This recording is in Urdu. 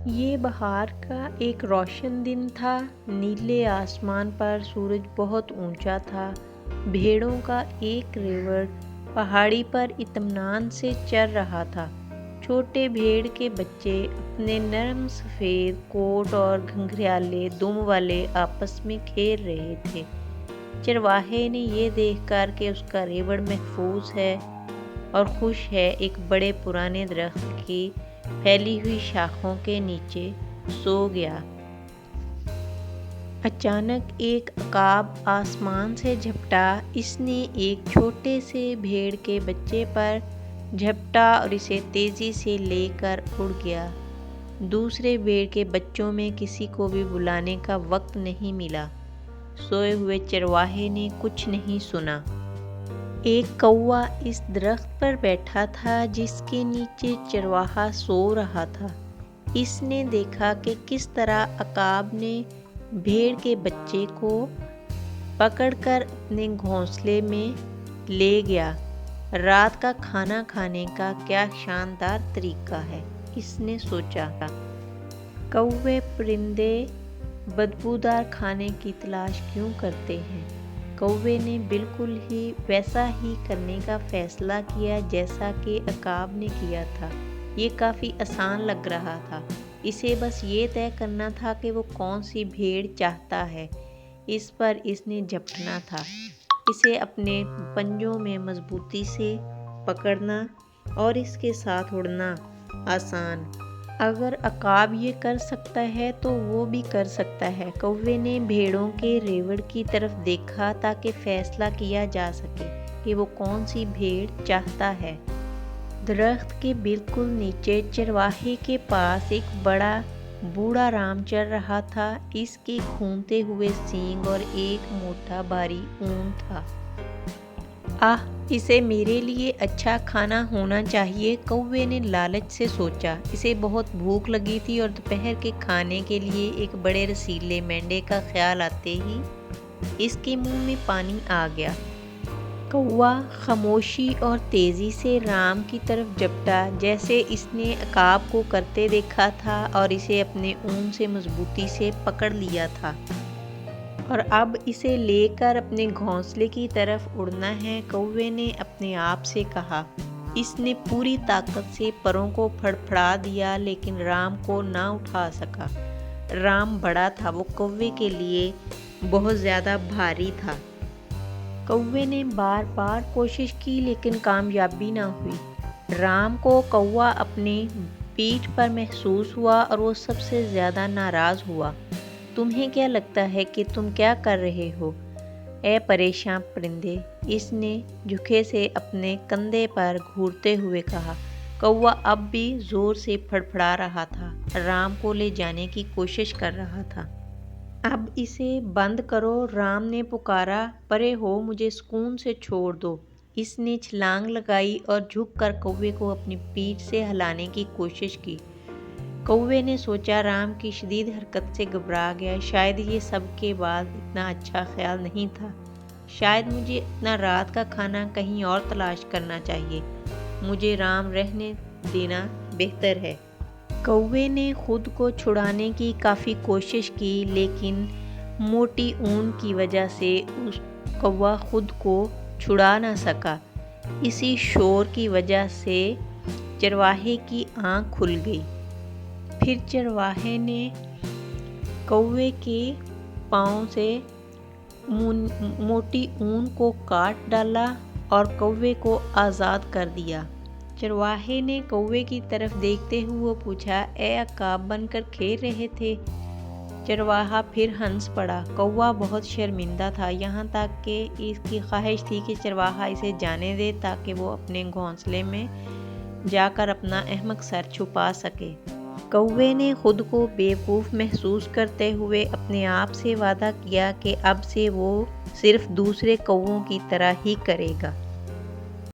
یہ بہار کا ایک روشن دن تھا۔ نیلے آسمان پر سورج بہت اونچا تھا۔ بھیڑوں کا ایک ریوڑ پہاڑی پر اطمینان سے چر رہا تھا۔ چھوٹے بھیڑ کے بچے اپنے نرم سفید کوٹ اور گھنگریالے دم والے آپس میں کھیل رہے تھے۔ چرواہے نے یہ دیکھ کر کہ اس کا ریوڑ محفوظ ہے اور خوش ہے، ایک بڑے پرانے درخت کی پھیلی ہوئی شاخوں کے نیچے سو گیا۔ اچانک ایک عقاب آسمان سے جھپٹا۔ اس نے ایک چھوٹے سے بھیڑ کے بچے پر جھپٹا اور اسے تیزی سے لے کر اڑ گیا۔ دوسرے بھیڑ کے بچوں میں کسی کو بھی بلانے کا وقت نہیں ملا۔ سوئے ہوئے چرواہے نے کچھ نہیں سنا۔ ایک کوا اس درخت پر بیٹھا تھا جس کے نیچے چرواہا سو رہا تھا۔ اس نے دیکھا کہ کس طرح عقاب نے بھیڑ کے بچے کو پکڑ کر اپنے گھونسلے میں لے گیا۔ رات کا کھانا کھانے کا کیا شاندار طریقہ ہے، اس نے سوچا۔ کوے پرندے بدبودار کھانے کی تلاش کیوں کرتے ہیں؟ کوے نے بالکل ہی ویسا ہی کرنے کا فیصلہ کیا جیسا کہ عقاب نے کیا تھا۔ یہ کافی آسان لگ رہا تھا۔ اسے بس یہ طے کرنا تھا کہ وہ کون سی بھیڑ چاہتا ہے، اس پر اس نے جھپٹنا تھا۔ اسے اپنے پنجوں میں مضبوطی سے پکڑنا اور اس کے ساتھ اڑنا آسان۔ اگر عقاب یہ کر سکتا ہے تو وہ بھی کر سکتا ہے۔ کوے نے بھیڑوں کے ریوڑ کی طرف دیکھا تاکہ فیصلہ کیا جا سکے کہ وہ کون سی بھیڑ چاہتا ہے۔ درخت کے بالکل نیچے چرواہے کے پاس ایک بڑا بوڑھا رام چر رہا تھا۔ اس کے گھومتے ہوئے سینگ اور ایک موٹا بھاری اون تھا۔ آہ! اسے میرے لیے اچھا کھانا ہونا چاہیے، کوے نے لالچ سے سوچا۔ اسے بہت بھوک لگی تھی اور دوپہر کے کھانے کے لیے ایک بڑے رسیلے مینڈے کا خیال آتے ہی اس کے منہ میں پانی آ گیا۔ کوا خاموشی اور تیزی سے رام کی طرف جھپٹا جیسے اس نے عقاب کو کرتے دیکھا تھا اور اسے اپنے اون سے مضبوطی سے پکڑ لیا تھا۔ اور اب اسے لے کر اپنے گھونسلے کی طرف اڑنا ہے، کوے نے اپنے آپ سے کہا۔ اس نے پوری طاقت سے پروں کو پھڑپھڑا دیا لیکن رام کو نہ اٹھا سکا۔ رام بڑا تھا، وہ کوے کے لیے بہت زیادہ بھاری تھا۔ کوے نے بار بار کوشش کی لیکن کامیابی نہ ہوئی۔ رام کو کوا اپنی پیٹھ پر محسوس ہوا اور وہ سب سے زیادہ ناراض ہوا۔ تمہیں کیا لگتا ہے کہ تم کیا کر رہے ہو، اے پریشان پرندے؟ اس نے جھکے سے اپنے کندھے پر گھورتے ہوئے کہا۔ کوا اب بھی زور سے پھڑپڑا رہا تھا، رام کو لے جانے کی کوشش کر رہا تھا۔ اب اسے بند کرو، رام نے پکارا۔ پرے ہو، مجھے سکون سے چھوڑ دو۔ اس نے چھلانگ لگائی اور جھک کر کوے کو اپنی پیٹھ سے ہلانے کی کوشش کی۔ کوے نے سوچا رام کی شدید حرکت سے گھبرا گیا، شاید یہ سب کے بعد اتنا اچھا خیال نہیں تھا۔ شاید مجھے اپنا رات کا کھانا کہیں اور تلاش کرنا چاہیے، مجھے رام رہنے دینا بہتر ہے۔ کوے نے خود کو چھڑانے کی کافی کوشش کی لیکن موٹی اون کی وجہ سے کوا خود کو چھڑا نہ سکا۔ اسی شور کی وجہ سے چرواہے کی آنکھ کھل گئی۔ پھر چرواہے نے کوے کے پاؤں سے موٹی اون کو کاٹ ڈالا اور کوے کو آزاد کر دیا۔ چرواہے نے کوے کی طرف دیکھتے ہوئے پوچھا، اے عقاب بن کر کھیل رہے تھے؟ چرواہا پھر ہنس پڑا۔ کوا بہت شرمندہ تھا، یہاں تک کہ اس کی خواہش تھی کہ چرواہا اسے جانے دے تاکہ وہ اپنے گھونسلے میں جا کر اپنا احمق سر چھپا سکے۔ کوے نے خود کو بے وقوف محسوس کرتے ہوئے اپنے آپ سے وعدہ کیا کہ اب سے وہ صرف دوسرے کووں کی طرح ہی کرے گا۔